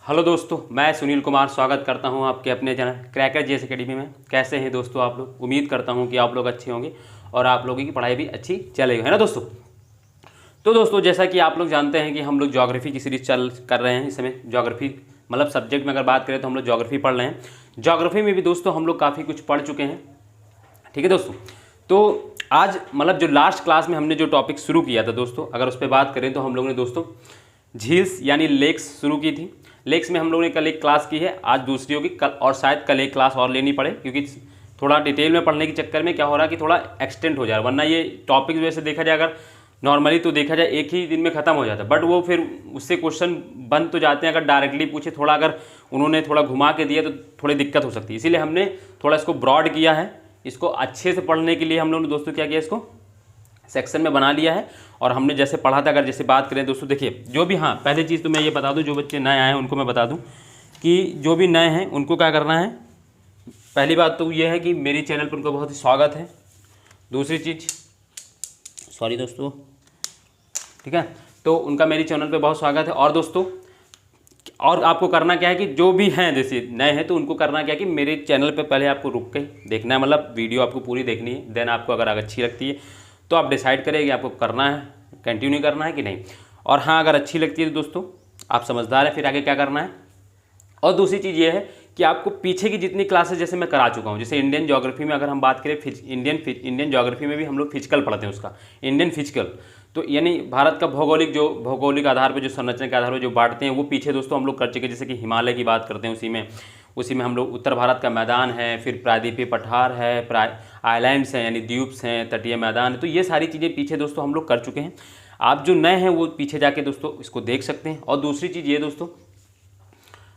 Hello दोस्तों, मैं सुनील कुमार स्वागत करता हूं आपके अपने चैनल क्रैकर जीएस एकेडमी में। कैसे हैं दोस्तों आप लोग? उम्मीद करता हूं कि आप लोग अच्छे होंगे और आप लोगों की पढ़ाई भी अच्छी चलेगी, है ना दोस्तों। तो दोस्तों, जैसा कि आप लोग जानते हैं कि हम लोग ज्योग्राफी की सीरीज कर रहे हैं। इस समय ज्योग्राफी मतलब सब्जेक्ट में अगर बात करें तो हम लोग ज्योग्राफी पढ़ रहे हैं। ज्योग्राफी में भी दोस्तों हम लोग काफ़ी कुछ पढ़ चुके हैं, ठीक है दोस्तों। तो आज मतलब जो लास्ट क्लास में हमने जो टॉपिक शुरू किया था दोस्तों, अगर उस पर बात करें तो हम लोगों ने दोस्तों झील्स यानी लेक्स शुरू की थी। लेक्स में हम लोगों ने कल एक क्लास की है, आज दूसरी होगी कल, और शायद कल एक क्लास और लेनी पड़े, क्योंकि थोड़ा डिटेल में पढ़ने के चक्कर में क्या हो रहा है कि थोड़ा एक्सटेंड हो जा रहा है। वरना ये टॉपिक वैसे देखा जाए, अगर नॉर्मली तो देखा जाए एक ही दिन में ख़त्म हो जाता है, बट वो फिर उससे क्वेश्चन बन तो जाते हैं। अगर डायरेक्टली पूछे, थोड़ा अगर उन्होंने थोड़ा घुमा के दिया तो थोड़ी दिक्कत हो सकती है। इसीलिए हमने थोड़ा इसको ब्रॉड किया है। इसको अच्छे से पढ़ने के लिए हम लोगों ने दोस्तों क्या किया, इसको सेक्शन में बना लिया है। और हमने जैसे पढ़ा था, अगर जैसे बात करें दोस्तों, देखिए जो भी, हाँ पहले चीज़ तो मैं ये बता दूं, जो बच्चे नए आए हैं उनको मैं बता दूं कि जो भी नए हैं उनको क्या करना है। पहली बात तो ये है कि मेरी चैनल पर उनका बहुत ही स्वागत है। दूसरी चीज़, सॉरी दोस्तों, ठीक है, तो उनका मेरी चैनल पे बहुत स्वागत है। और दोस्तों, और आपको करना क्या है कि जो भी हैं जैसे नए हैं तो उनको करना क्या है कि मेरे चैनल पे पहले आपको रुक के देखना है, मतलब वीडियो आपको पूरी देखनी है। देन आपको अगर अच्छी लगती है तो आप डिसाइड करें कि आपको करना है, कंटिन्यू करना है कि नहीं। और हाँ, अगर अच्छी लगती है तो दोस्तों आप समझदार हैं, फिर आगे क्या करना है। और दूसरी चीज़ ये है कि आपको पीछे की जितनी क्लासेस जैसे मैं करा चुका हूँ, जैसे इंडियन ज्योग्राफी में अगर हम बात करें, इंडियन ज्योग्राफी में भी हम लोग फिजिकल पढ़ते हैं उसका, इंडियन फिजिकल, तो यानी भारत का भौगोलिक आधार पर जो संरचना के आधार पर जो बांटते हैं वो पीछे दोस्तों हम लोग कर चुके। जैसे कि हिमालय की बात करते हैं, उसी में हम लोग उत्तर भारत का मैदान है, फिर प्रायद्वीपीय पठार है, आइलैंड्स हैं यानी द्वीप्स हैं, तटीय मैदान है। तो ये सारी चीज़ें पीछे दोस्तों हम लोग कर चुके हैं। आप जो नए हैं वो पीछे जाके दोस्तों इसको देख सकते हैं। और दूसरी चीज़ ये दोस्तों,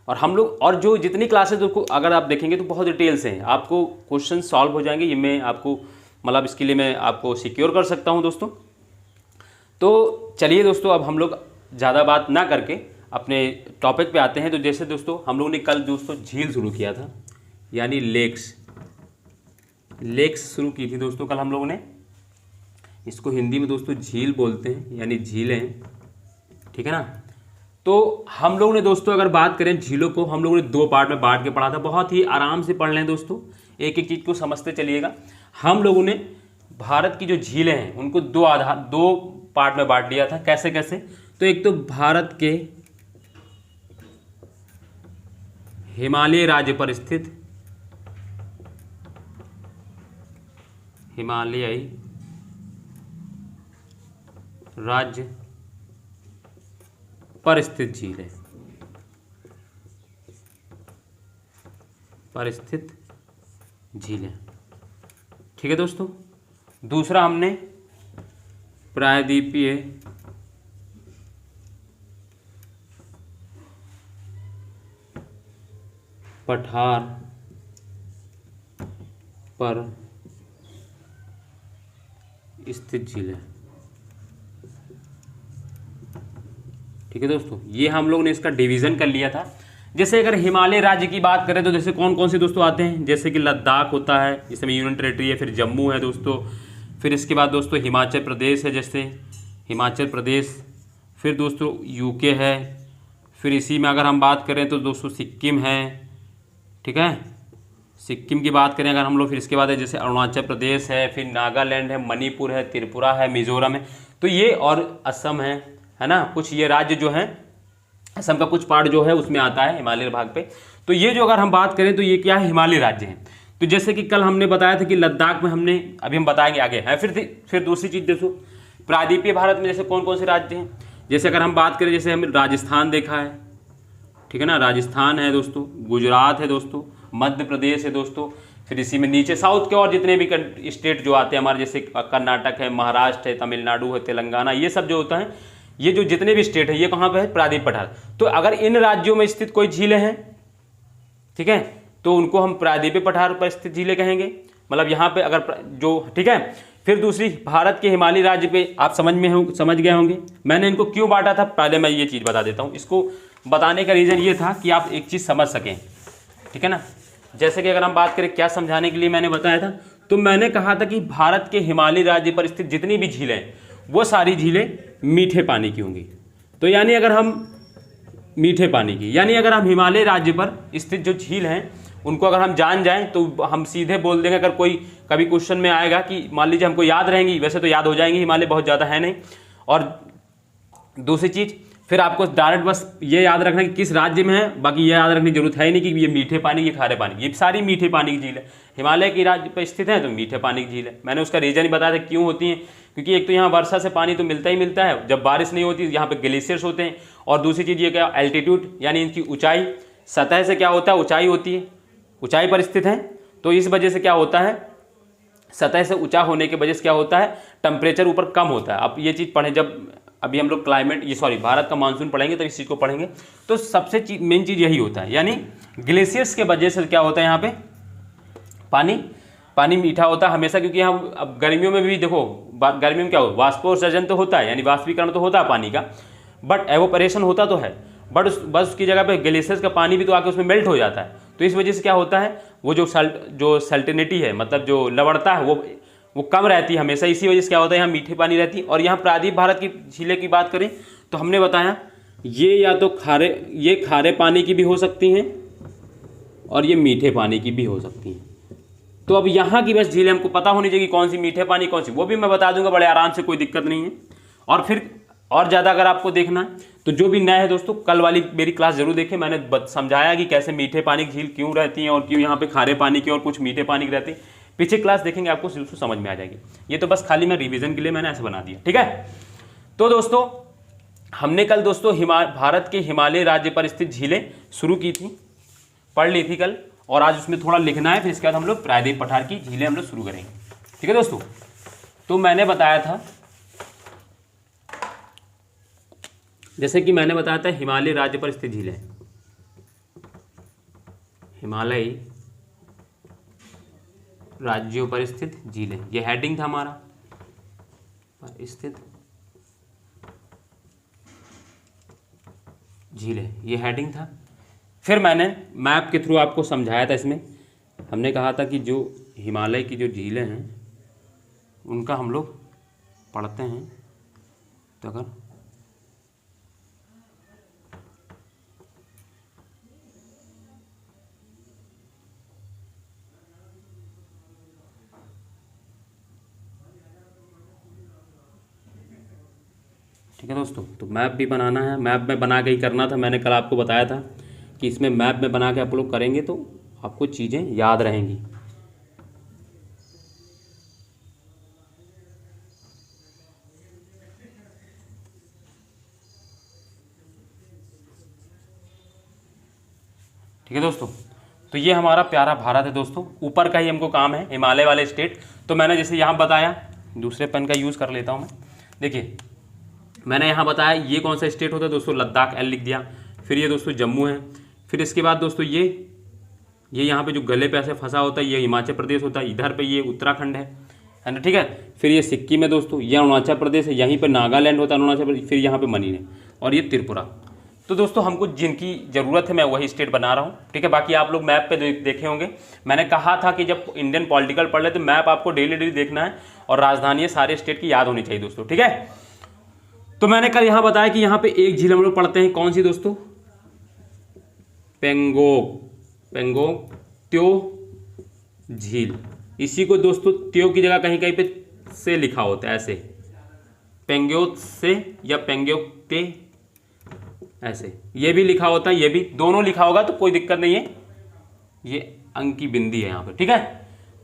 और हम लोग और जो जितनी क्लासेस को अगर आप देखेंगे तो बहुत डिटेल से हैं, आपको क्वेश्चन सॉल्व हो जाएंगे। ये मैं आपको मतलब इसके लिए मैं आपको सिक्योर कर सकता हूँ दोस्तों। तो चलिए दोस्तों, अब हम लोग ज़्यादा बात ना करके अपने टॉपिक पे आते हैं। तो जैसे दोस्तों हम लोगों ने कल दोस्तों झील शुरू किया था, यानी लेक्स शुरू की थी दोस्तों कल हम लोगों ने। इसको हिंदी में दोस्तों झील बोलते हैं, यानी झीलें, ठीक है ना। तो हम लोगों ने दोस्तों अगर बात करें झीलों को, हम लोगों ने दो पार्ट में बांट के पढ़ा था। बहुत ही आराम से पढ़ लें दोस्तों, एक एक चीज़ को समझते चलिएगा। हम लोगों ने भारत की जो झीलें हैं उनको दो पार्ट में बांट लिया था। कैसे कैसे? तो एक तो भारत के हिमालय राज्य पर स्थित हिमालयी राज्य पर स्थित झील है, पर स्थित झील है, ठीक है दोस्तों। दूसरा हमने प्रायद्वीपीय पठार पर स्थित झील है, ठीक है दोस्तों। ये हम लोग ने इसका डिवीज़न कर लिया था। जैसे अगर हिमालय राज्य की बात करें तो जैसे कौन कौन से दोस्तों आते हैं, जैसे कि लद्दाख होता है, इसमें यूनियन टेरेटरी है, फिर जम्मू है दोस्तों, फिर इसके बाद दोस्तों हिमाचल प्रदेश है, जैसे हिमाचल प्रदेश, फिर दोस्तों यूके है, फिर इसी में अगर हम बात करें तो दोस्तों सिक्किम है, ठीक है, सिक्किम की बात करें अगर हम लोग, फिर इसके बाद है जैसे अरुणाचल प्रदेश है, फिर नागालैंड है, मणिपुर है, त्रिपुरा है, मिजोरम है, तो ये, और असम है ना। कुछ ये राज्य जो हैं, असम का कुछ पार्ट जो है उसमें आता है हिमालय भाग पे। तो ये जो अगर हम बात करें तो ये क्या है, हिमालय राज्य हैं। तो जैसे कि कल हमने बताया था कि लद्दाख में हमने, अभी हम बताएंगे आगे है। फिर दूसरी चीज़ देखो, प्रायद्वीपीय भारत में जैसे कौन कौन से राज्य हैं। जैसे अगर हम बात करें, जैसे हम राजस्थान देखा है, ठीक है ना, राजस्थान है दोस्तों, गुजरात है दोस्तों, मध्य प्रदेश है दोस्तों, फिर इसी में नीचे साउथ के और जितने भी स्टेट जो आते हैं हमारे, जैसे कर्नाटक है, महाराष्ट्र है, तमिलनाडु है, तेलंगाना, ये सब जो होता है, ये जो जितने भी स्टेट है ये कहाँ पे है, प्रायद्वीपीय पठार। तो अगर इन राज्यों में स्थित कोई झीलें हैं, ठीक है, तो उनको हम प्रायद्वीपीय पठार पर स्थित झीलें कहेंगे। मतलब यहाँ पे अगर जो, ठीक है। फिर दूसरी, भारत के हिमालय राज्य पे आप समझ गए होंगे मैंने इनको क्यों बांटा था। पहले मैं ये चीज़ बता देता हूँ। इसको बताने का रीज़न ये था कि आप एक चीज़ समझ सकें, ठीक है ना। जैसे कि अगर हम बात करें क्या समझाने के लिए मैंने बताया था, तो मैंने कहा था कि भारत के हिमालय राज्य पर स्थित जितनी भी झीलें, वो सारी झीलें मीठे पानी की होंगी। तो यानी अगर हम मीठे पानी की। यानी अगर हम हिमालय राज्य पर स्थित जो झील हैं उनको अगर हम जान जाएं तो हम सीधे बोल देंगे, अगर कोई कभी क्वेश्चन में आएगा कि मान लीजिए हमको याद रहेंगी, वैसे तो याद हो जाएंगी, हिमालय बहुत ज़्यादा है नहीं। और दूसरी चीज़ फिर आपको डायरेक्ट बस ये याद रखना कि किस राज्य में है, बाकी ये याद रखने की जरूरत है ही नहीं कि ये मीठे पानी, ये खारे पानी, ये सारी मीठे पानी की झील है। हिमालय की राज्य पर स्थित है तो मीठे पानी की झील है। मैंने उसका रीज़न ही बताया था क्यों होती है, क्योंकि एक तो यहाँ वर्षा से पानी तो मिलता ही मिलता है, जब बारिश नहीं होती यहाँ पे ग्लेशियर्स होते हैं। और दूसरी चीज़ ये क्या, एल्टीट्यूड यानी इनकी ऊंचाई, सतह से क्या होता है ऊंचाई होती है, ऊंचाई पर स्थित है, तो इस वजह से क्या होता है, सतह से ऊंचा होने की वजह से क्या होता है, टेम्परेचर ऊपर कम होता है। अब ये चीज़ पढ़ें, जब अभी हम लोग भारत का मानसून पढ़ेंगे तो इस चीज़ को पढ़ेंगे, तो सबसे मेन चीज़ यही होता है। यानी ग्लेशियर्स के वजह से क्या होता है, यहाँ पे पानी मीठा होता है हमेशा, क्योंकि यहाँ अब गर्मियों में भी देखो, गर्मियों में क्या हो, वाष्पोत्सर्जन तो होता है, यानी वाष्पीकरण तो होता है पानी का, बट एवोपरेशन होता तो है, बट बस उसकी जगह पे ग्लेशियर्स का पानी भी तो आके उसमें मेल्ट हो जाता है। तो इस वजह से क्या होता है, वो जो सल्टिनिटी है, मतलब जो लवणता है वो कम रहती है हमेशा। इसी वजह से क्या होता है, यहाँ मीठे पानी रहती है। और यहाँ प्रायद्वीप भारत की झीलें की बात करें तो हमने बताया ये या तो खारे पानी की भी हो सकती हैं और ये मीठे पानी की भी हो सकती हैं। तो अब यहाँ की बस झीलें हमको पता होनी चाहिए कौन सी मीठे पानी कौन सी, वो भी मैं बता दूंगा बड़े आराम से, कोई दिक्कत नहीं है। और फिर और ज़्यादा अगर आपको देखना है तो जो भी नया है दोस्तों, कल वाली मेरी क्लास जरूर देखें, मैंने समझाया कि कैसे मीठे पानी की झील क्यों रहती हैं और क्यों यहाँ पे खारे पानी की और कुछ मीठे पानी की रहती है। पीछे क्लास देखेंगे आपको बिल्कुल समझ में आ जाएगी। ये तो बस खाली मैं रिवीजन के लिए मैंने ऐसे बना दिया, ठीक है। तो दोस्तों हमने कल दोस्तों भारत के हिमालय राज्य पर स्थित झीलें शुरू की थी, पढ़ ली थी कल, और आज उसमें थोड़ा लिखना है, फिर इसके बाद हम लोग प्रायद्वीप पठार की झीलें हम लोग शुरू करेंगे, ठीक है दोस्तों। तो मैंने बताया था, जैसे कि मैंने बताया था हिमालय राज्य पर स्थित झीलें, हिमालय राज्यों पर स्थित झीलें, ये हेडिंग था हमारा, पर स्थित झीलें, ये हेडिंग था। फिर मैंने मैप के थ्रू आपको समझाया था, इसमें हमने कहा था कि जो हिमालय की जो झीलें हैं उनका हम लोग पढ़ते हैं, तो अगर ठीक है दोस्तों, तो मैप भी बनाना है, मैप में बना के ही करना था। मैंने कल आपको बताया था कि इसमें मैप में बना के आप लोग करेंगे तो आपको चीज़ें याद रहेंगी। ठीक है दोस्तों, तो ये हमारा प्यारा भारत है दोस्तों, ऊपर का ही हमको काम है, हिमालय वाले स्टेट। तो मैंने जैसे यहाँ बताया, दूसरे पेन का यूज़ कर लेता हूँ मैं। देखिए मैंने यहाँ बताया ये कौन सा स्टेट होता है दोस्तों, लद्दाख, एल लिख दिया। फिर ये दोस्तों जम्मू है। फिर इसके बाद दोस्तों ये यहाँ पे जो गले पे ऐसे फंसा होता है ये हिमाचल प्रदेश होता है, इधर पे ये उत्तराखंड है ना, ठीक है। फिर ये सिक्किम है दोस्तों, ये अरुणाचल प्रदेश है, यहीं पे नागालैंड होता है अरुणाचल प्रदेश, फिर यहाँ पे मणि है, और ये त्रिपुरा। तो दोस्तों हमको जिनकी ज़रूरत है मैं वही स्टेट बना रहा हूँ, ठीक है। बाकी आप लोग मैप पे देखे होंगे, मैंने कहा था कि जब इंडियन पॉलिटिकल पढ़ ले तो मैप आपको डेली देखना है और राजधानी सारे स्टेट की याद होनी चाहिए दोस्तों, ठीक है। तो मैंने कल यहाँ बताया कि यहाँ पे एक झील हम लोग पढ़ते हैं, कौन सी दोस्तों, पेंगोंग त्यो झील। इसी को दोस्तों त्यो की जगह कहीं कहीं पे से लिखा होता है, ऐसे पेंगोंग से या पेंगोंग ते, ऐसे ये भी लिखा होता है, ये भी दोनों लिखा होगा तो कोई दिक्कत नहीं है, ये अंक की बिंदी है यहाँ पे, ठीक है।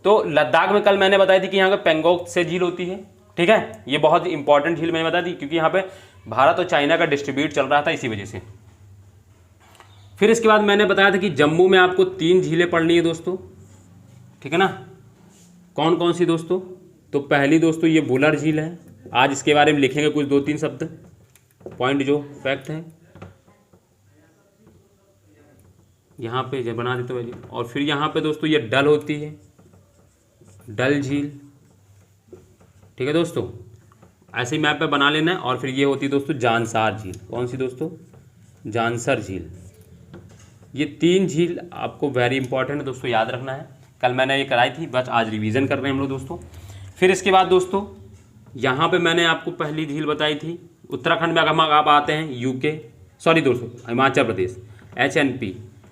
तो लद्दाख में कल मैंने बताई थी कि यहाँ पे पेंगोंग से झील होती है, ठीक है। ये बहुत इंपॉर्टेंट झील मैंने बता दी, क्योंकि यहाँ पे भारत और चाइना का डिस्ट्रीब्यूट चल रहा था, इसी वजह से। फिर इसके बाद मैंने बताया था कि जम्मू में आपको 3 झीलें पढ़नी है दोस्तों, ठीक है ना। कौन कौन सी दोस्तों, तो पहली दोस्तों ये बुलर झील है, आज इसके बारे में लिखेंगे कुछ 2-3 शब्द, पॉइंट जो फैक्ट है यहाँ पे बना देते हो। और फिर यहाँ पे दोस्तों ये डल होती है, डल झील, ठीक है दोस्तों, ऐसे ही मैप पे बना लेना है। और फिर ये होती है दोस्तों जानसार झील, कौन सी दोस्तों, जानसर झील। ये 3 झील आपको वेरी इंपॉर्टेंट है दोस्तों, याद रखना है। कल मैंने ये कराई थी, बस आज रिवीजन कर रहे हैं हम लोग दोस्तों। फिर इसके बाद दोस्तों यहाँ पे मैंने आपको पहली झील बताई थी उत्तराखंड में। अगर आप आते हैं यूके, सॉरी दोस्तों, हिमाचल प्रदेश, HNP,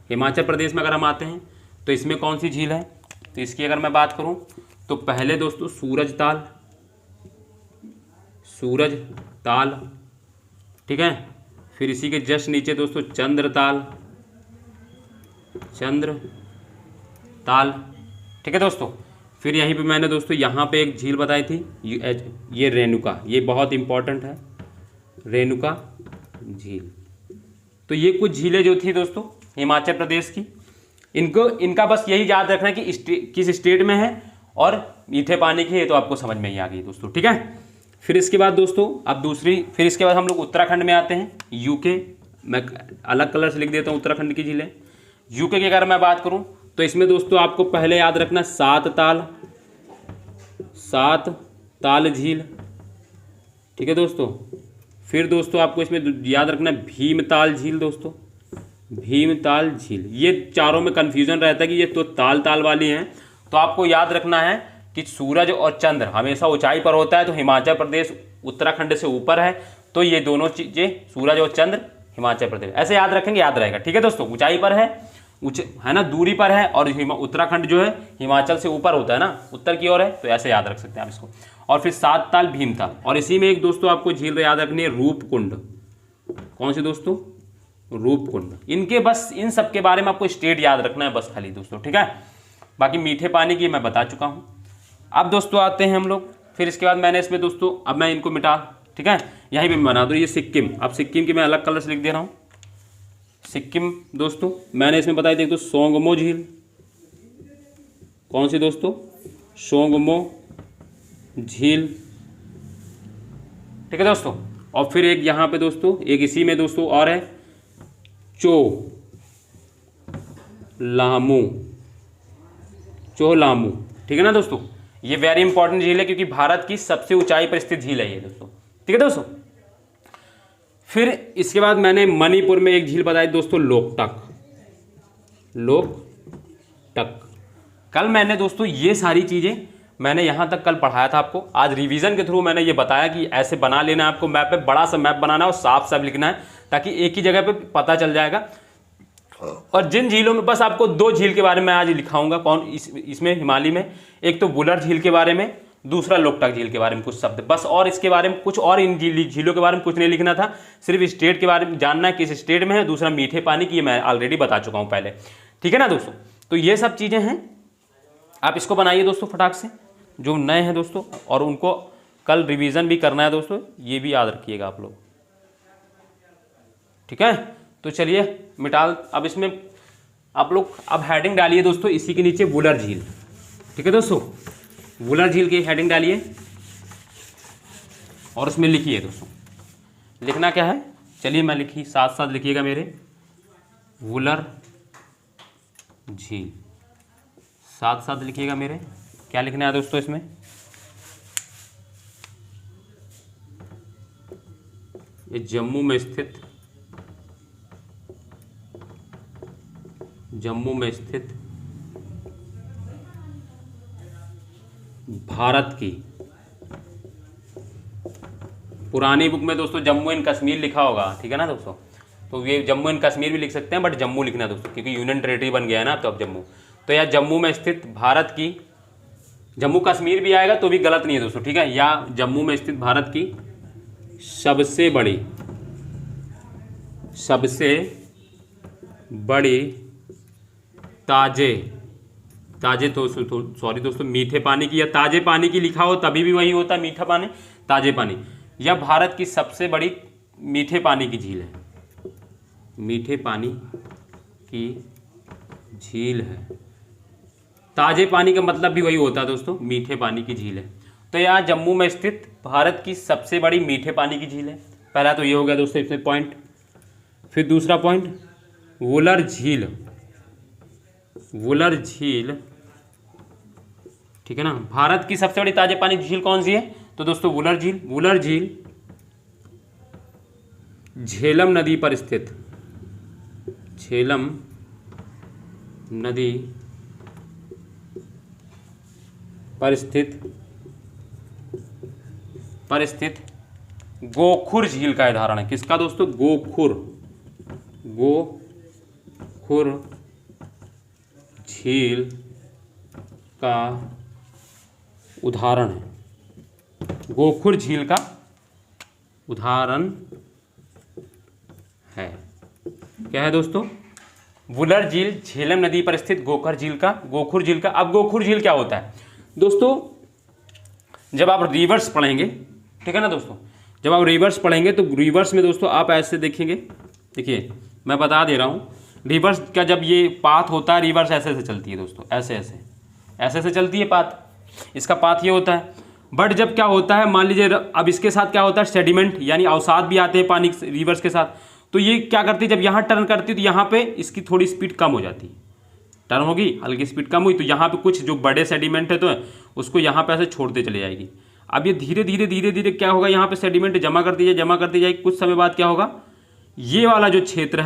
हिमाचल प्रदेश में अगर हम आते हैं तो इसमें कौन सी झील है, तो इसकी अगर मैं बात करूं तो पहले दोस्तों सूरजताल, सूरजताल, ठीक है। फिर इसी के जस्ट नीचे दोस्तों चंद्रताल, चंद्रताल, ठीक है दोस्तों। फिर यहीं पे मैंने दोस्तों यहाँ पे एक झील बताई थी, ये रेणुका, ये बहुत इंपॉर्टेंट है, रेणुका झील। तो ये कुछ झीलें जो थी दोस्तों हिमाचल प्रदेश की, इनका बस यही याद रखना है कि किस स्टेट में है और मीठे पानी की है, तो आपको समझ में ही आ गई दोस्तों, ठीक है। फिर इसके बाद दोस्तों फिर इसके बाद हम लोग उत्तराखंड में आते हैं, यूके। मैं अलग कलर से लिख देता हूँ उत्तराखंड की झीलें। यूके की अगर मैं बात करूँ तो इसमें दोस्तों आपको पहले याद रखना सात ताल झील, ठीक है दोस्तों। फिर दोस्तों आपको इसमें याद रखना भीमताल झील दोस्तों, भीमताल झील। ये चारों में कन्फ्यूजन रहता है कि ये तो ताल वाली हैं, तो आपको याद रखना है कि सूरज और चंद्र हमेशा ऊंचाई पर होता है, तो हिमाचल प्रदेश उत्तराखंड से ऊपर है, तो ये दोनों चीज़ें सूरज और चंद्र हिमाचल प्रदेश, ऐसे याद रखेंगे, याद रहेगा, ठीक है दोस्तों। ऊंचाई पर है ना, दूरी पर है, और उत्तराखंड जो है हिमाचल से ऊपर होता है ना, उत्तर की ओर है, तो ऐसे याद रख सकते हैं आप इसको। और फिर सात ताल भीमताल, और इसी में एक दोस्तों आपको झील याद रखनी है रूपकुंड। कौन सी दोस्तों, रूपकुंड। इनके बस इन सब के बारे में आपको स्टेट याद रखना है बस खाली दोस्तों, ठीक है। बाकी मीठे पानी की मैं बता चुका हूँ। अब दोस्तों आते हैं हम लोग, फिर इसके बाद मैंने इसमें दोस्तों, अब मैं इनको मिटा, ठीक है, यहीं पे मैं बना दूँ, ये सिक्किम। अब सिक्किम की मैं अलग कलर से लिख दे रहा हूँ, सिक्किम दोस्तों। मैंने इसमें बताई थी तो सोंगमो झील। कौन सी दोस्तों, सोंगमो झील, ठीक है दोस्तों। और फिर एक यहाँ पे दोस्तों, एक इसी में दोस्तों और है चोलामू, ठीक है ना दोस्तों। ये वेरी इंपॉर्टेंट झील है क्योंकि भारत की सबसे ऊंचाई पर स्थित झील है ये दोस्तों, ठीक है दोस्तों। फिर इसके बाद मैंने मणिपुर में एक झील बताई दोस्तों, लोकटक। कल मैंने दोस्तों ये सारी चीज़ें मैंने यहाँ तक कल पढ़ाया था आपको। आज रिवीजन के थ्रू मैंने ये बताया कि ऐसे बना लेना है आपको, मैप पे बड़ा सा मैप बनाना है और साफ साफ लिखना है, ताकि एक ही जगह पे पता चल जाएगा। और जिन झीलों में, बस आपको दो झील के बारे में आज लिखाऊंगा, कौन इसमें हिमालय में, एक तो बुलर झील के बारे में, दूसरा लोकटक झील के बारे में कुछ शब्द बस, और इसके बारे में कुछ, और इन झीलों के बारे में कुछ नहीं लिखना था, सिर्फ स्टेट के बारे में जानना है किस स्टेट में है, दूसरा मीठे पानी की, ये मैं ऑलरेडी बता चुका हूँ पहले, ठीक है ना दोस्तों। तो ये सब चीज़ें हैं, आप इसको बनाइए दोस्तों फटाक से, जो नए हैं दोस्तों, और उनको कल रिवीजन भी करना है दोस्तों, ये भी याद रखिएगा आप लोग, ठीक है। तो चलिए अब इसमें आप लोग अब हेडिंग डालिए दोस्तों, इसी के नीचे वुलर झील, ठीक है दोस्तों। वुलर झील की हेडिंग डालिए और उसमें लिखिए दोस्तों, लिखना क्या है, चलिए मैं लिखिए, साथ साथ लिखिएगा मेरे, वुलर झील, साथ साथ लिखिएगा मेरे। क्या लिखना है दोस्तों इसमें, ये जम्मू में स्थित भारत की, पुरानी बुक में दोस्तों जम्मू एंड कश्मीर लिखा होगा, ठीक है ना दोस्तों। तो ये जम्मू एंड कश्मीर भी लिख सकते हैं, बट जम्मू लिखना है दोस्तों, क्योंकि यूनियन टेरिटरी बन गया है ना, तो अब जम्मू, तो यह जम्मू में स्थित भारत की, जम्मू कश्मीर भी आएगा तो भी गलत नहीं है दोस्तों, ठीक है, या जम्मू में स्थित भारत की सबसे बड़ी ताजे तो सॉरी दोस्तों, मीठे पानी की या ताजे पानी की लिखा हो तभी भी वही होता है, मीठा पानी, ताजे पानी। यह भारत की सबसे बड़ी मीठे पानी की झील है, मीठे पानी की झील है। ताजे पानी का मतलब भी वही होता है दोस्तों, मीठे पानी की झील है। तो यहाँ जम्मू में स्थित भारत की सबसे बड़ी मीठे पानी की झील है। पहला तो ये हो गया दोस्तों इसमें पॉइंट। फिर दूसरा पॉइंट, वुलर झील, ठीक है ना। भारत की सबसे बड़ी ताजे पानी की झील कौन सी है, तो दोस्तों वुलर झील झेलम नदी पर स्थित, झेलम नदी पर स्थित गोखुर झील का उदाहरण है। किसका दोस्तों, गोखुर गोखुर झील का उदाहरण है। गोखुर झील का उदाहरण है। क्या है दोस्तों? वुलर झील झेलम नदी पर स्थित गोखुर झील का अब गोखुर झील क्या होता है दोस्तों? जब आप रिवर्स पढ़ेंगे, ठीक है ना दोस्तों, जब आप रिवर्स पढ़ेंगे तो रिवर्स में दोस्तों आप ऐसे देखेंगे। देखिए मैं बता दे रहा हूँ, रिवर्स का जब ये पाथ होता है, रिवर्स ऐसे ऐसे चलती है दोस्तों, ऐसे ऐसे चलती है पाथ, इसका पाथ ये होता है। बट जब क्या होता है, मान लीजिए अब इसके साथ क्या होता है, सेडिमेंट यानी अवसाद भी आते हैं पानी रिवर्स के साथ, तो ये क्या करती है, जब यहाँ टर्न करती है तो यहाँ पे इसकी थोड़ी स्पीड कम हो जाती है, टर्न होगी, हल्की स्पीड कम हुई तो यहाँ पे कुछ जो बड़े सेडिमेंट है तो उसको यहाँ पे ऐसे छोड़ते चले जाएगी। अब ये धीरे धीरे क्या होगा, यहाँ पे सेडिमेंट जमा करती जाएगी। कुछ समय बाद क्या होगा, ये वाला जो क्षेत्र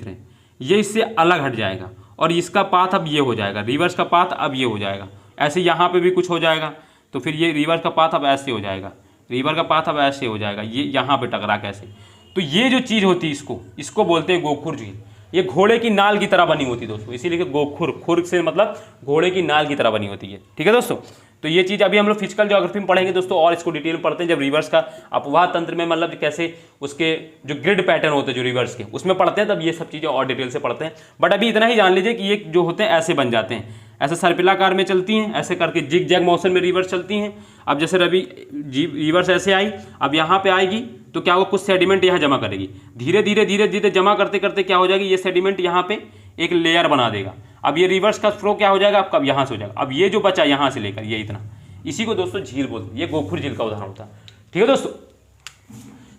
है ये इससे अलग हट जाएगा और इसका पाथ अब ये हो जाएगा, रिवर्स का पाथ अब ये हो जाएगा। ऐसे यहाँ पे भी कुछ हो जाएगा तो फिर ये रिवर्स का पाथ अब ऐसे हो जाएगा, रिवर का पाथ अब ऐसे हो जाएगा, ये यहाँ पे टकरा कैसे। तो ये जो चीज़ होती है इसको बोलते हैं गोखुर झील। ये घोड़े की नाल की तरह बनी होती है दोस्तों, इसीलिए गोखुर, खुर से मतलब घोड़े की नाल की तरह बनी होती है। ठीक है दोस्तों, तो ये चीज़ अभी हम लोग फिजिकल ज्योग्राफी में पढ़ेंगे दोस्तों, और इसको डिटेल में पढ़ते हैं जब रिवर्स का अपवाह तंत्र में, मतलब कैसे उसके जो ग्रिड पैटर्न होते हैं जो रिवर्स के, उसमें पढ़ते हैं, तब ये सब चीज़ें और डिटेल से पढ़ते हैं। बट अभी इतना ही जान लीजिए कि ये जो होते हैं ऐसे बन जाते हैं, ऐसे सर्पिलाकार में चलती हैं, ऐसे करके जिग जैग मोशन में रिवर्स चलती हैं। अब जैसे रवि रिवर्स ऐसे आई, अब यहाँ पे आएगी तो क्या होगा, कुछ सेडिमेंट यहाँ जमा करेगी, धीरे धीरे जमा करते करते क्या हो जाएगी, ये सेडिमेंट यहाँ पे एक लेयर बना देगा। अब ये रिवर्स का फ्लो क्या हो जाएगा, अब कब यहाँ से हो जाएगा, अब ये जो बचा यहाँ से लेकर ये इतना, इसी को दोस्तों झील बोलते हैं। ये गोखुर झील का उदाहरण होता है। ठीक है दोस्तों,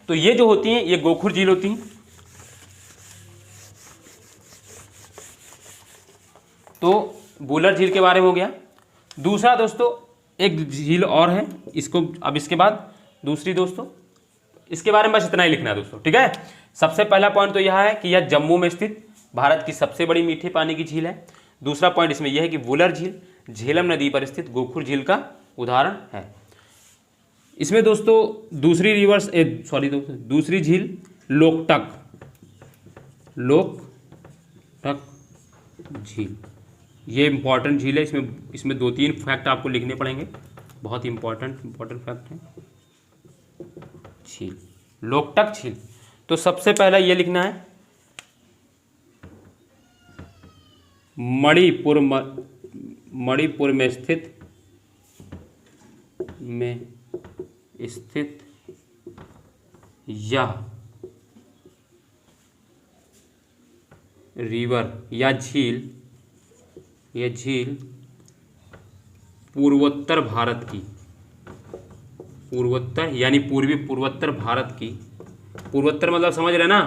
तो ये जो होती हैं ये गोखुर झील होती हैं। तो वुलर झील के बारे में हो गया। दूसरा दोस्तों एक झील और है, इसको अब इसके बाद दूसरी दोस्तों, इसके बारे में बस इतना ही लिखना है दोस्तों। ठीक है, सबसे पहला पॉइंट तो यह है कि यह जम्मू में स्थित भारत की सबसे बड़ी मीठे पानी की झील है। दूसरा पॉइंट इसमें यह है कि वुलर झील झेलम नदी पर स्थित गोखुर झील का उदाहरण है। इसमें दोस्तों दूसरी झील लोकटक झील, ये इंपॉर्टेंट झील है। इसमें 2-3 फैक्ट आपको लिखने पड़ेंगे, बहुत इंपॉर्टेंट फैक्ट है। झील लोकटक झील, तो सबसे पहला ये लिखना है मणिपुर में स्थित यह रिवर या झील पूर्वोत्तर भारत की, पूर्वोत्तर यानी पूर्वोत्तर भारत की, पूर्वोत्तर मतलब समझ रहे ना,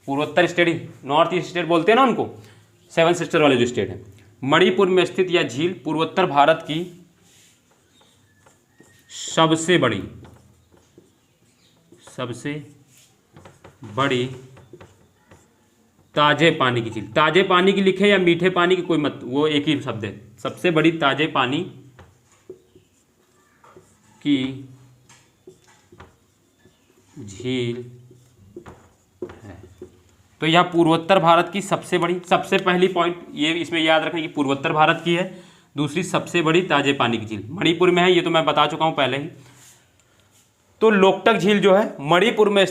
पूर्वोत्तर स्टेट, नॉर्थ ईस्ट स्टेट बोलते हैं ना उनको, 7 सिस्टर वाले जो स्टेट है। मणिपुर में स्थित यह झील पूर्वोत्तर भारत की सबसे बड़ी ताजे पानी की झील, ताजे पानी की लिखे या मीठे पानी की, कोई मत, वो एक ही शब्द है, सबसे बड़ी ताजे पानी की झील है। तो यह पूर्वोत्तर भारत की सबसे पहली पॉइंट ये इसमें याद रखना कि पूर्वोत्तर भारत की है। दूसरी सबसे बड़ी ताजे पानी की झील मणिपुर में है, ये तो मैं बता चुका हूं पहले ही। तो लोकटक झील जो है मणिपुर में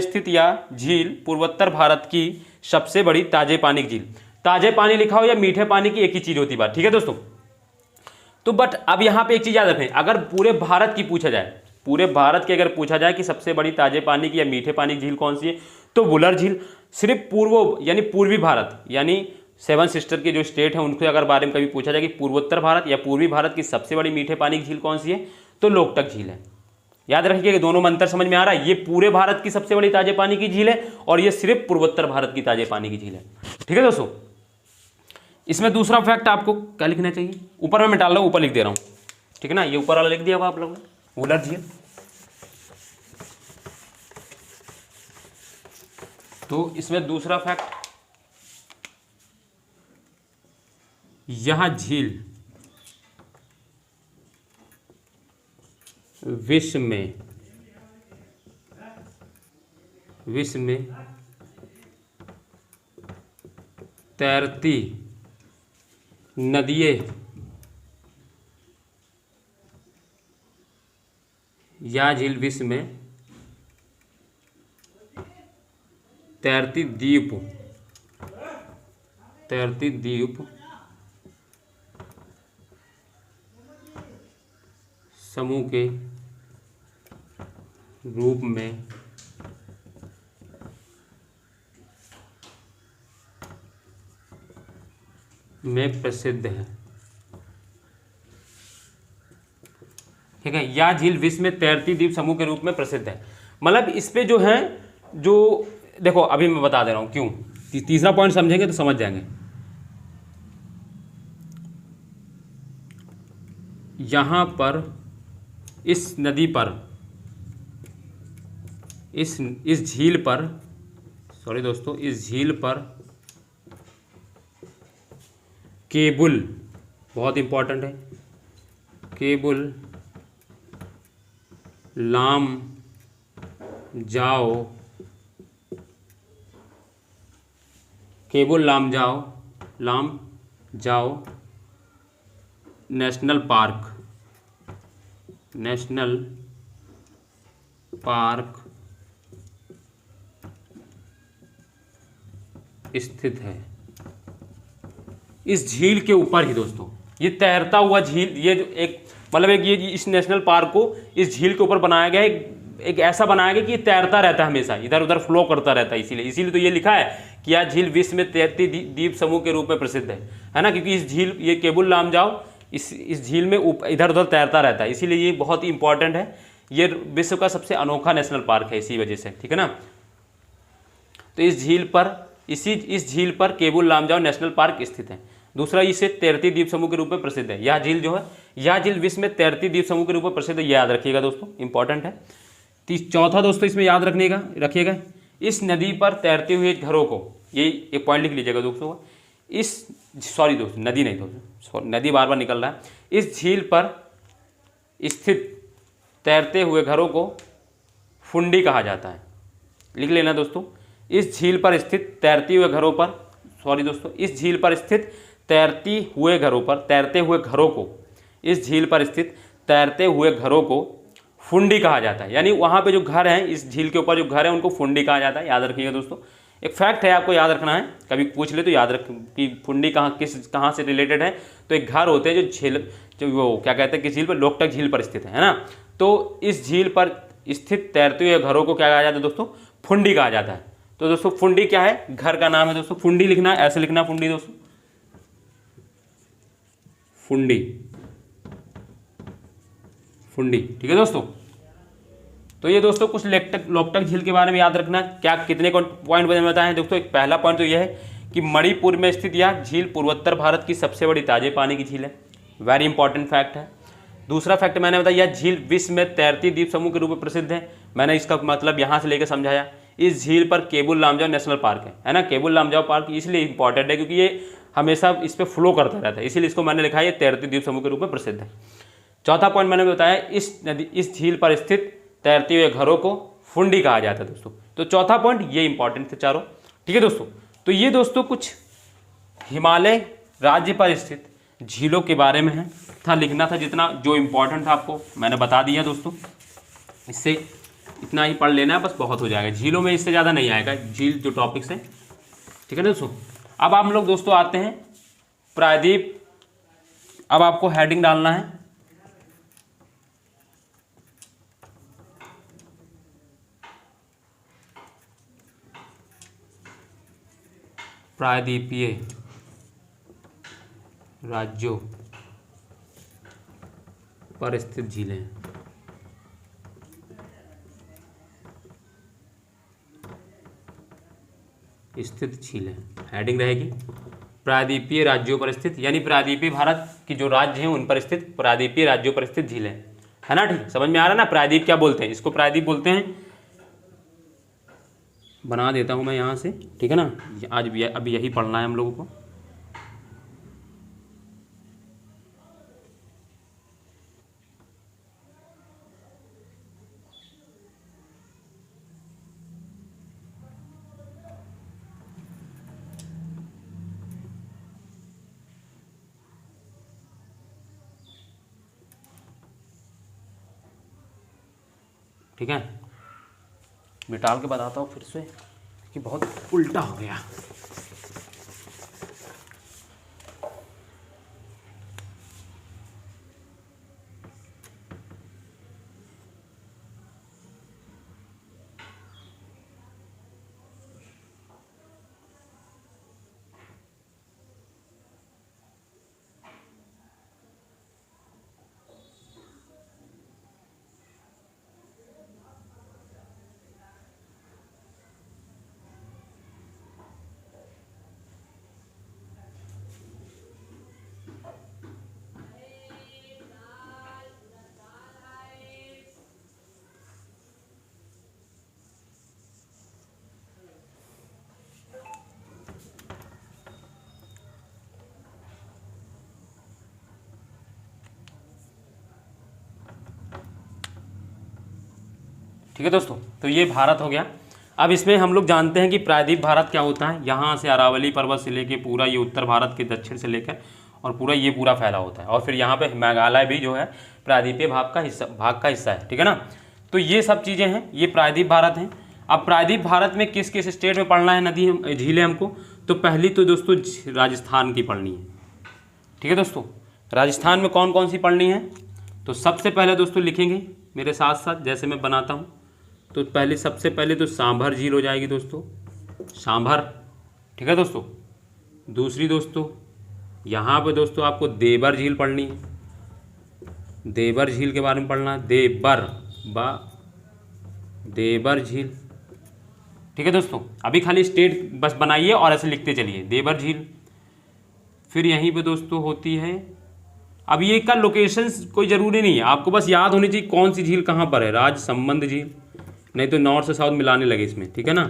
स्थित यह झील पूर्वोत्तर भारत की सबसे बड़ी ताजे पानी की झील। ताजे पानी लिखा हो या मीठे पानी की, एक ही चीज होती बात। ठीक है दोस्तों, तो बट अब यहां पे एक चीज याद रखें, अगर पूरे भारत की पूछा जाए, पूरे भारत की अगर पूछा जाए कि सबसे बड़ी ताजे पानी की या मीठे पानी की झील कौन सी है, तो वुलर झील। सिर्फ पूर्वी भारत यानी 7 सिस्टर के जो स्टेट हैं उनके अगर बारे में कभी पूछा जाए कि पूर्वोत्तर भारत या पूर्वी भारत की सबसे बड़ी मीठे पानी की झील कौन सी है, तो लोकटक झील है। याद रखिए कि दोनों में अंतर समझ में आ रहा है, ये पूरे भारत की सबसे बड़ी ताजे पानी की झील है और ये सिर्फ पूर्वोत्तर भारत की ताजे पानी की झील है। ठीक है दोस्तों, इसमें दूसरा फैक्ट आपको क्या लिखना चाहिए, ऊपर में मैं डाल रहा हूं, ऊपर लिख दे रहा हूं। ठीक है ना, ये ऊपर वाला लिख दिया होगा आप लोगों ने, वुलर झील। तो इसमें दूसरा फैक्ट, यह झील विश्व में विश्व में तैरती नदियाँ या झील, विश्व में तैरती द्वीप समूह के रूप में प्रसिद्ध है। ठीक है, या झील विश्व में तैरती द्वीप समूह के रूप में प्रसिद्ध है। मतलब इस पे जो है, जो देखो अभी मैं बता दे रहा हूं क्यों, तीसरा पॉइंट समझेंगे तो समझ जाएंगे। यहां पर इस नदी पर, इस झील पर, सॉरी दोस्तों, इस झील पर केबुल, बहुत इंपॉर्टेंट है, केबुल लाम जाओ नेशनल पार्क स्थित है। इस झील के ऊपर ही दोस्तों ये तैरता हुआ झील, ये जो एक मतलब एक ये इस नेशनल पार्क को इस झील के ऊपर बनाया गया है, एक ऐसा बनाया गया कि ये तैरता रहता है, हमेशा इधर उधर फ्लो करता रहता है। इसीलिए तो ये लिखा है कि यह झील विश्व में तैरती द्वीप समूह के रूप में प्रसिद्ध है ना, क्योंकि इस झील, ये केबुल लामजाओ इस झील में इधर उधर तैरता रहता है, इसीलिए ये बहुत ही इंपॉर्टेंट है। ये विश्व का सबसे अनोखा नेशनल पार्क है इसी वजह से, ठीक है ना। तो इस झील पर केबुल लामजाओ नेशनल पार्क स्थित है। दूसरा, इसे तैरती द्वीप समूह के रूप में प्रसिद्ध है। यह झील जो है, यह झील विश्व में तैरती द्वीप समूह के रूप में प्रसिद्ध है, याद रखिएगा दोस्तों, इंपॉर्टेंट है। चौथा दोस्तों इसमें याद रखिएगा, इस नदी पर तैरते हुए घरों को, ये एक पॉइंट लिख लीजिएगा दोस्तों, सॉरी दोस्तों, नदी नहीं दोस्तों, नदी बार बार निकल रहा है। इस झील पर स्थित तैरते हुए घरों को फुंडी कहा जाता है। लिख लेना दोस्तों, इस झील पर स्थित तैरते हुए घरों पर, सॉरी दोस्तों, इस झील पर स्थित तैरते हुए घरों को, इस झील पर स्थित तैरते हुए घरों को फुंडी कहा जाता है। यानी वहाँ पे जो घर हैं, इस झील के ऊपर जो घर हैं उनको फुंडी कहा जाता है, याद रखिएगा दोस्तों। एक फैक्ट है, आपको याद रखना है, कभी पूछ ले तो याद रख कि फुंडी कहाँ से रिलेटेड है। तो एक घर होते हैं जो वो क्या कहते हैं, किस झील पर, लोकटक झील पर स्थित है ना। तो इस झील पर स्थित तैरते हुए घरों को क्या कहा जाता है दोस्तों, फुंडी कहा जाता है। तो दोस्तों फुंडी क्या है, घर का नाम है दोस्तों। फुंडी लिखना है, ऐसे लिखना फुंडी दोस्तों, फुंडी, ठीक है दोस्तों। तो ये दोस्तों कुछ लोकटक झील के बारे में याद रखना। क्या कितने पॉइंट बताए हैं दोस्तों। एक पहला पॉइंट तो यह है कि मणिपुर में स्थित यह झील पूर्वोत्तर भारत की सबसे बड़ी ताजे पानी की झील है, वेरी इंपॉर्टेंट फैक्ट है। दूसरा फैक्ट मैंने बताया, यह झील विश्व में तैरती द्वीप समूह के रूप में प्रसिद्ध है। मैंने इसका मतलब यहाँ से लेकर समझाया। इस झील पर केबुल लामजाओ नेशनल पार्क है ना। केबुल लामजाओ पार्क इसलिए इंपॉर्टेंट है क्योंकि ये हमेशा इस पर फ्लो करता रहता है, इसीलिए इसको मैंने लिखा है ये तैरती द्वीप समूह के रूप में प्रसिद्ध है। चौथा पॉइंट मैंने बताया, इस झील पर स्थित तैरते हुए घरों को फुंडी कहा जाता है दोस्तों। तो चौथा पॉइंट ये इंपॉर्टेंट थे चारों, ठीक है दोस्तों। तो ये दोस्तों कुछ हिमालय राज्य पर स्थित झीलों के बारे में है, था लिखना था, जितना जो इंपॉर्टेंट था आपको मैंने बता दिया दोस्तों। इससे इतना ही पढ़ लेना है बस, बहुत हो जाएगा। झीलों में इससे ज़्यादा नहीं आएगा, झील जो टॉपिक्स हैं, ठीक है दोस्तों। अब हम लोग दोस्तों आते हैं प्रायद्वीप। अब आपको हेडिंग डालना है प्रायद्वीपीय राज्यों पर स्थित झीलें। स्थित झीलें हेडिंग रहेगी प्रायद्वीपीय राज्यों पर स्थित, यानी प्रायद्वीपीय भारत की जो राज्य हैं उन पर स्थित प्रायद्वीपीय राज्यों पर स्थित झीलें, है ना। ठीक, समझ में आ रहा है ना। प्रायद्वीप क्या बोलते हैं, इसको प्रायद्वीप बोलते हैं। बना देता हूं मैं यहाँ से, ठीक है ना। आज अभी यही पढ़ना है हम लोगों को। ठीक है, मिटाल के बताता हूँ फिर से कि बहुत उल्टा हो गया। ठीक है दोस्तों, तो ये भारत हो गया। अब इसमें हम लोग जानते हैं कि प्रायद्वीप भारत क्या होता है। यहाँ से अरावली पर्वत से लेके पूरा ये उत्तर भारत के दक्षिण से लेकर और पूरा फैला होता है। और फिर यहाँ पे मेघालय भी जो है प्रायद्वीपीय भाग का हिस्सा है। ठीक है ना, तो ये सब चीज़ें हैं, ये प्रायद्वीप भारत हैं। अब प्रायद्वीप भारत में किस किस स्टेट में पढ़ना है नदी झीलें हमको, तो पहली तो दोस्तों राजस्थान की पढ़नी है। ठीक है दोस्तों, राजस्थान में कौन कौन सी पढ़नी है, तो सबसे पहले दोस्तों लिखेंगे मेरे साथ साथ जैसे मैं बनाता हूँ। तो सबसे पहले तो सांभर झील हो जाएगी दोस्तों, सांभर। ठीक है दोस्तों, दूसरी दोस्तों यहाँ पे दोस्तों आपको देवर झील पढ़नी है, देवर झील के बारे में पढ़ना है, देवर झील। ठीक है दोस्तों, अभी खाली स्टेट बस बनाइए और ऐसे लिखते चलिए, देवर झील। फिर यहीं पे दोस्तों होती है, अब ये का लोकेशन कोई ज़रूरी नहीं है, आपको बस याद होनी चाहिए कौन सी झील कहाँ पर है। राजसमंद झील, नहीं तो नॉर्थ से साउथ मिलाने लगे इसमें। ठीक है ना,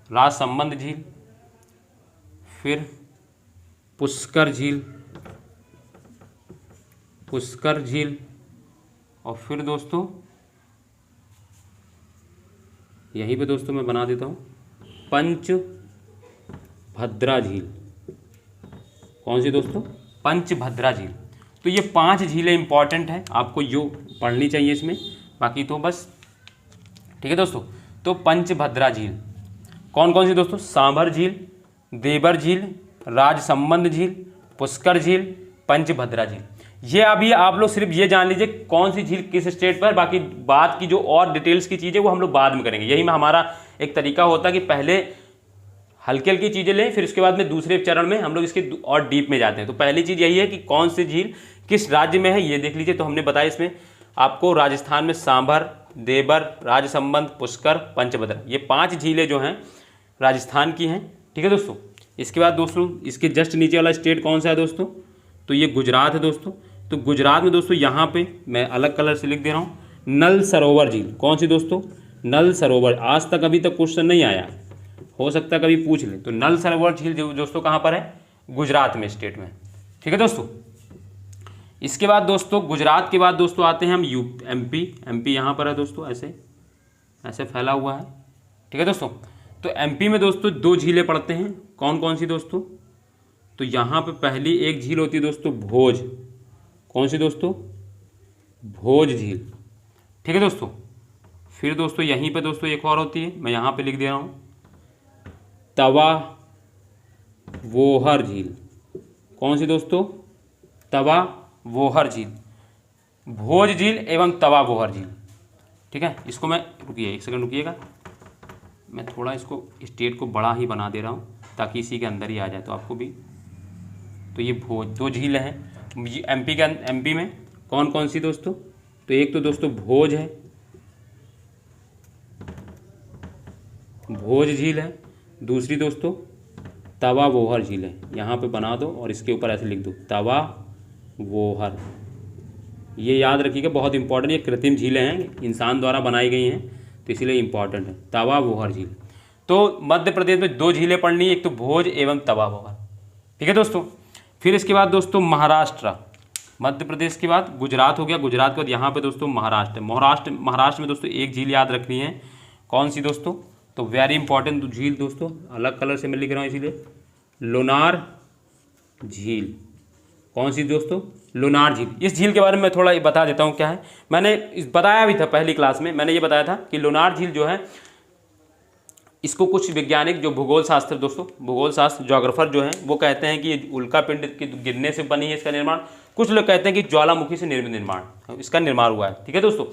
राजसमंद झील, फिर पुष्कर झील, पुष्कर झील, और फिर दोस्तों यहीं पे दोस्तों मैं बना देता हूँ पंचभद्रा झील। कौन सी दोस्तों, पंचभद्रा झील। तो ये 5 झीलें इंपॉर्टेंट हैं, आपको यो पढ़नी चाहिए इसमें, बाकी तो बस। ठीक है दोस्तों, तो पंचभद्रा झील कौन कौन सी दोस्तों, सांभर झील, देवर झील, राजसमंद झील, पुष्कर झील, पंचभद्रा झील। ये अभी आप लोग सिर्फ ये जान लीजिए कौन सी झील किस स्टेट पर, बाकी बात की जो और डिटेल्स की चीज़ें वो हम लोग बाद में करेंगे। यही में हमारा एक तरीका होता है कि पहले हल्की हल्की चीज़ें लें, फिर उसके बाद में दूसरे चरण में हम लोग इसके और डीप में जाते हैं। तो पहली चीज़ यही है कि कौन सी झील किस राज्य में है ये देख लीजिए। तो हमने बताया इसमें आपको राजस्थान में सांभर, देवर, राजसमंद, पुष्कर, पंचभद्रा, ये 5 झीलें जो हैं राजस्थान की हैं। ठीक है दोस्तों, इसके बाद दोस्तों इसके जस्ट नीचे वाला स्टेट कौन सा है दोस्तों, तो ये गुजरात है दोस्तों। तो गुजरात में दोस्तों यहाँ पे मैं अलग कलर से लिख दे रहा हूँ, नल सरोवर झील। कौन सी दोस्तों, नल सरोवर। आज तक अभी तक क्वेश्चन नहीं आया, हो सकता है कभी पूछ ले। तो नल सरोवर झील दोस्तों कहाँ पर है, गुजरात में, स्टेट में। ठीक है दोस्तों, इसके बाद दोस्तों गुजरात के बाद दोस्तों आते हैं हम एमपी यहाँ पर है दोस्तों, ऐसे फैला हुआ है। ठीक है दोस्तों, तो एमपी में दोस्तों 2 झीलें पड़ते हैं। कौन कौन सी दोस्तों, तो यहाँ पे पहली एक झील होती है दोस्तों भोज। कौन सी दोस्तों, भोज झील। ठीक है दोस्तों, फिर दोस्तों यहीं पे दोस्तों एक और होती है, मैं यहाँ पे लिख दे रहा हूँ, तवा वोहर झील। कौन सी दोस्तों, तवा वोहर झील, भोज झील एवं तवा वोहर झील। ठीक है, इसको मैं रुकिए 1 सेकंड रुकिएगा, मैं थोड़ा इसको स्टेट को बड़ा ही बना दे रहा हूँ ताकि इसी के अंदर ही आ जाए तो आपको भी। तो ये भोज 2 झीलें हैं एमपी में। कौन कौन सी दोस्तों, तो एक तो दोस्तों भोज है, भोज झील है। दूसरी दोस्तों तवा वोहर झील है, यहाँ पे बना दो और इसके ऊपर ऐसे लिख दो तवा वोहर। ये याद रखिएगा, बहुत इंपॉर्टेंट, ये कृत्रिम झीलें हैं, इंसान द्वारा बनाई गई हैं, तो इसीलिए इंपॉर्टेंट है तवा वोहर झील। तो मध्य प्रदेश में 2 झीलें पढ़नी है, एक तो भोज एवं तवा वोहर। ठीक है दोस्तों, फिर इसके बाद दोस्तों महाराष्ट्र, मध्य प्रदेश के बाद गुजरात हो गया, गुजरात के बाद यहाँ पे दोस्तों महाराष्ट्र में दोस्तों एक झील याद रखनी है। कौन सी दोस्तों, तो वेरी इंपॉर्टेंट झील दोस्तों, अलग कलर से मैं लिख रहा हूँ इसीलिए, लोनार झील। कौन सी दोस्तों, लोनार झील। इस झील के बारे में मैं थोड़ा बता देता हूँ क्या है। मैंने बताया भी था पहली क्लास में, मैंने ये बताया था कि लोनार झील जो है, इसको कुछ वैज्ञानिक जो भूगोल शास्त्र दोस्तों, भूगोल शास्त्र ज्योग्राफर जो हैं वो कहते हैं कि ये उल्का पिंड के गिरने से बनी है इसका निर्माण। कुछ लोग कहते हैं कि ज्वालामुखी से निर्माण इसका निर्माण हुआ है। ठीक है दोस्तों,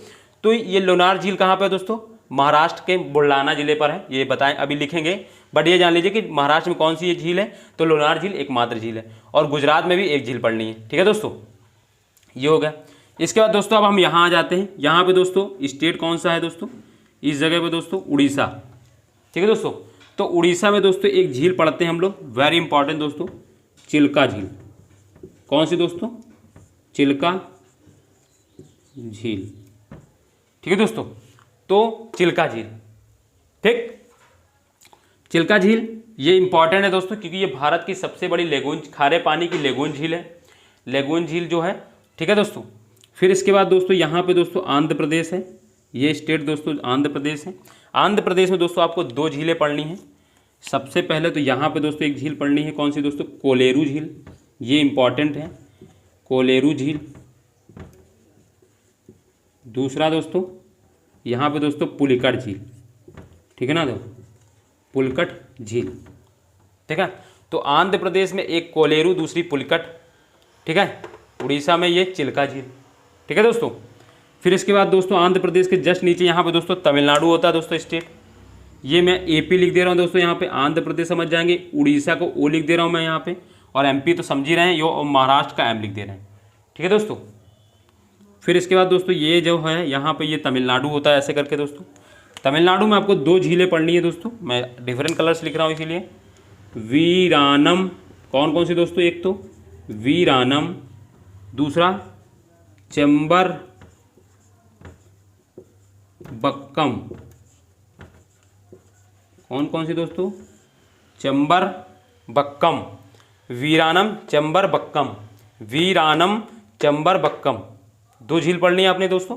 तो ये लोनार झील कहाँ पर है दोस्तों? महाराष्ट्र के बुलढाना जिले पर है। ये बताएं, अभी लिखेंगे, बट ये जान लीजिए कि महाराष्ट्र में कौन सी ये झील है, तो लोनार झील एकमात्र झील है। और गुजरात में भी एक झील पड़नी है। ठीक है दोस्तों, ये हो गया। इसके बाद दोस्तों अब हम यहाँ आ जाते हैं। यहाँ पे दोस्तों स्टेट कौन सा है दोस्तों? इस जगह पे दोस्तों उड़ीसा। ठीक है दोस्तों, तो उड़ीसा में दोस्तों एक झील पढ़ते हैं हम लोग, वेरी इंपॉर्टेंट दोस्तों, चिल्का झील। कौन सी दोस्तों? चिल्का झील। ठीक है दोस्तों, तो चिल्का झील, ठीक, चिल्का झील ये इंपॉर्टेंट है दोस्तों, क्योंकि ये भारत की सबसे बड़ी लेगून, खारे पानी की लेगून झील है, लेगून झील जो है। ठीक है दोस्तों, फिर इसके बाद दोस्तों यहाँ पे दोस्तों आंध्र प्रदेश है। ये स्टेट दोस्तों आंध्र प्रदेश है। आंध्र प्रदेश में दोस्तों आपको 2 झीलें पढ़नी हैं। सबसे पहले तो यहाँ पे दोस्तों एक झील पढ़नी है, कौन सी दोस्तों? कोलेरू झील, ये इंपॉर्टेंट है, कोलेरू झील। दूसरा दोस्तों यहाँ पे दोस्तों पुलिकट झील। ठीक है ना दोस्तों, पुलिकट झील। ठीक है, तो आंध्र प्रदेश में एक कोलेरू, दूसरी पुलिकट। ठीक है, उड़ीसा में ये चिल्का झील। ठीक है दोस्तों, फिर इसके बाद दोस्तों आंध्र प्रदेश के जस्ट नीचे यहाँ पे दोस्तों तमिलनाडु होता है दोस्तों स्टेट। ये मैं एपी लिख दे रहा हूँ दोस्तों, यहाँ पे आंध्र प्रदेश समझ जाएंगे, उड़ीसा को ओ लिख दे रहा हूँ मैं यहाँ पे, और एमपी तो समझ ही रहे हैं यो, और महाराष्ट्र का एम लिख दे रहे हैं। ठीक है दोस्तों, फिर इसके बाद दोस्तों ये जो है यहाँ पे ये तमिलनाडु होता है, ऐसे करके दोस्तों। तमिलनाडु में आपको 2 झीलें पढ़नी है दोस्तों, मैं डिफरेंट कलर्स लिख रहा हूँ इसीलिए। वीरानम, कौन कौन सी दोस्तों? एक तो वीरानम, दूसरा चेंबर बक्कम। कौन कौन सी दोस्तों? चंबर बक्कम, वीरानम चंबर बक्कम, वीरानम चंबर बक्कम, 2 झील पढ़नी है आपने दोस्तों।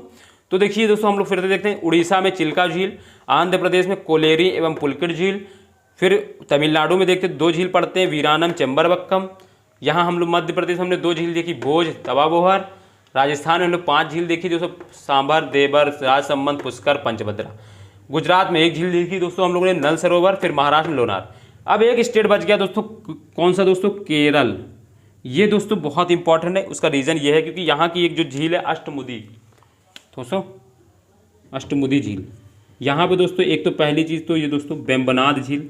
तो देखिए दोस्तों हम लोग फिर से देखते हैं, उड़ीसा में चिल्का झील, आंध्र प्रदेश में कोलेरी एवं पुलिकट झील, फिर तमिलनाडु में देखते 2 झील पढ़ते हैं, वीरानम चंबर बक्कम। यहाँ हम लोग मध्य प्रदेश हमने 2 झील देखी, भोज तवाबोहर। राजस्थान में हम लोग 5 झील देखी दोस्तों, सांभर, देवर, राजसमंद, पुष्कर, पंचभद्रा। गुजरात में 1 झील देखी दोस्तों हम लोगों ने, नल सरोवर। फिर महाराष्ट्र में लोनार। अब एक स्टेट बच गया दोस्तों, कौन सा दोस्तों? केरल। ये दोस्तों बहुत इंपॉर्टेंट है, उसका रीज़न ये है क्योंकि यहाँ की एक जो झील है अष्टमुदी दोस्तों, अष्टमुदी झील। यहाँ पे दोस्तों एक तो पहली चीज़ तो ये दोस्तों वेम्बनाड झील,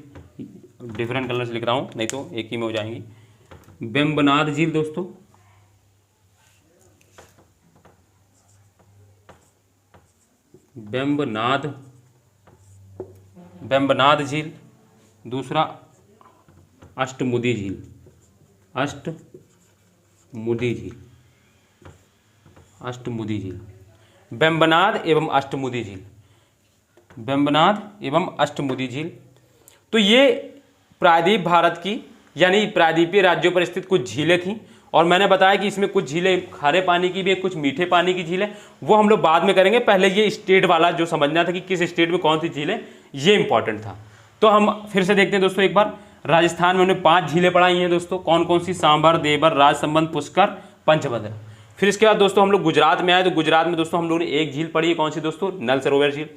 डिफरेंट कलर्स लिख रहा हूँ नहीं तो एक ही में हो जाएंगी। वेम्बनाड झील दोस्तों, वेम्बनाड, वेम्बनाड झील। दूसरा अष्टमुदी झील, अष्टमुदी झील, अष्टमुदी झील, वेम्बनाड एवं अष्टमुदी झील, वेम्बनाड एवं अष्टमुदी झील। तो ये प्रायद्वीप भारत की यानी प्रायद्वीपीय राज्यों पर स्थित कुछ झीलें थीं, और मैंने बताया कि इसमें कुछ झीलें खारे पानी की भी है, कुछ मीठे पानी की झील है, वो हम लोग बाद में करेंगे। पहले ये स्टेट वाला जो समझना था कि किस स्टेट में कौन सी झील है, ये इंपॉर्टेंट था। तो हम फिर से देखते हैं दोस्तों एक बार। राजस्थान में हमने 5 झीलें पढ़ाई हैं दोस्तों, कौन कौन सी? सांभर, देवर, राजसमंद, पुष्कर, पंचभद्र। फिर इसके बाद दोस्तों हम लोग गुजरात में आए, तो गुजरात में दोस्तों हम लोगों ने 1 झील पढ़ी है, कौन सी दोस्तों? नल सरोवर झील।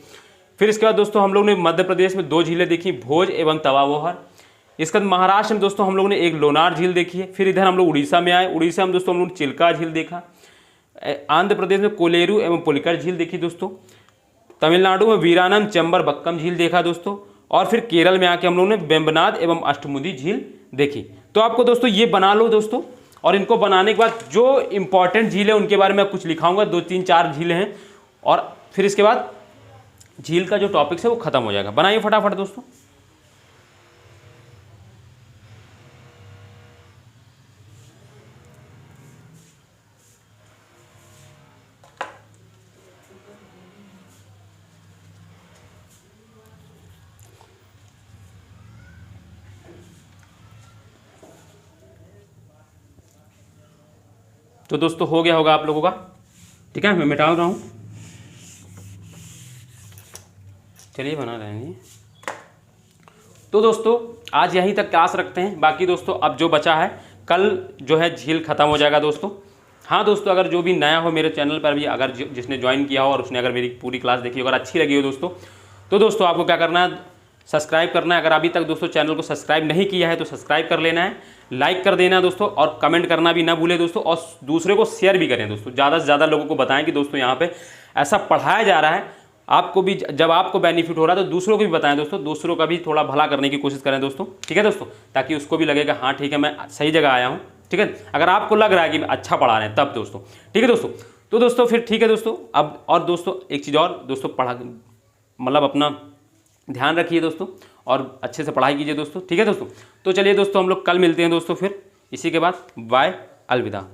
फिर इसके बाद दोस्तों हम लोग ने मध्य प्रदेश में 2 झीलें देखी, भोज एवं तवाबोहर। इसके बाद महाराष्ट्र में दोस्तों हम लोगों ने एक लोनार झील देखी है। फिर इधर हम लोग उड़ीसा में आए, उड़ीसा में दोस्तों हम लोग ने चिल्का झील देखा। आंध्र प्रदेश में कोलेरू एवं पुलिकट झील देखी दोस्तों। तमिलनाडु में वीरानम चंबर बक्कम झील देखा दोस्तों। और फिर केरल में आके हम लोगों ने वेम्बनाड एवं अष्टमुदी झील देखी। तो आपको दोस्तों ये बना लो दोस्तों, और इनको बनाने के बाद जो इंपॉर्टेंट झील है उनके बारे में कुछ लिखाऊंगा, 2 3 4 झीलें हैं, और फिर इसके बाद झील का जो टॉपिक्स है वो खत्म हो जाएगा। बनाइए फटाफट दोस्तों। तो दोस्तों हो गया होगा आप लोगों का, ठीक है, मैं मिटा रहा हूँ। चलिए बना रहे हैं। तो दोस्तों आज यहीं तक क्लास रखते हैं। बाकी दोस्तों अब जो बचा है, कल जो है झील ख़त्म हो जाएगा दोस्तों, हाँ दोस्तों, अगर जो भी नया हो मेरे चैनल पर भी, अगर जिसने ज्वाइन किया हो और उसने अगर मेरी पूरी क्लास देखी हो, अगर अच्छी लगी हो दोस्तों, तो दोस्तों आपको क्या करना है, सब्सक्राइब करना है। अगर अभी तक दोस्तों चैनल को सब्सक्राइब नहीं किया है तो सब्सक्राइब कर लेना है, लाइक कर देना है दोस्तों, और कमेंट करना भी ना भूलें दोस्तों, और दूसरे को शेयर भी करें दोस्तों। ज़्यादा से ज़्यादा लोगों को बताएं कि दोस्तों यहाँ पे ऐसा पढ़ाया जा रहा है, आपको भी जब आपको बेनिफिट हो रहा है तो दूसरों को भी बताएं दोस्तों, दूसरों का भी थोड़ा भला करने की कोशिश करें दोस्तों, ठीक है दोस्तों, ताकि उसको भी लगेगा हाँ ठीक है मैं सही जगह आया हूँ, ठीक है। अगर आपको लग रहा है कि अच्छा पढ़ा रहे हैं तब दोस्तों, ठीक है दोस्तों। तो दोस्तों फिर ठीक है दोस्तों, अब और दोस्तों एक चीज़ और दोस्तों, पढ़ा मतलब अपना ध्यान रखिए दोस्तों, और अच्छे से पढ़ाई कीजिए दोस्तों, ठीक है दोस्तों। तो चलिए दोस्तों हम लोग कल मिलते हैं दोस्तों, फिर इसी के बाद बाय, अलविदा।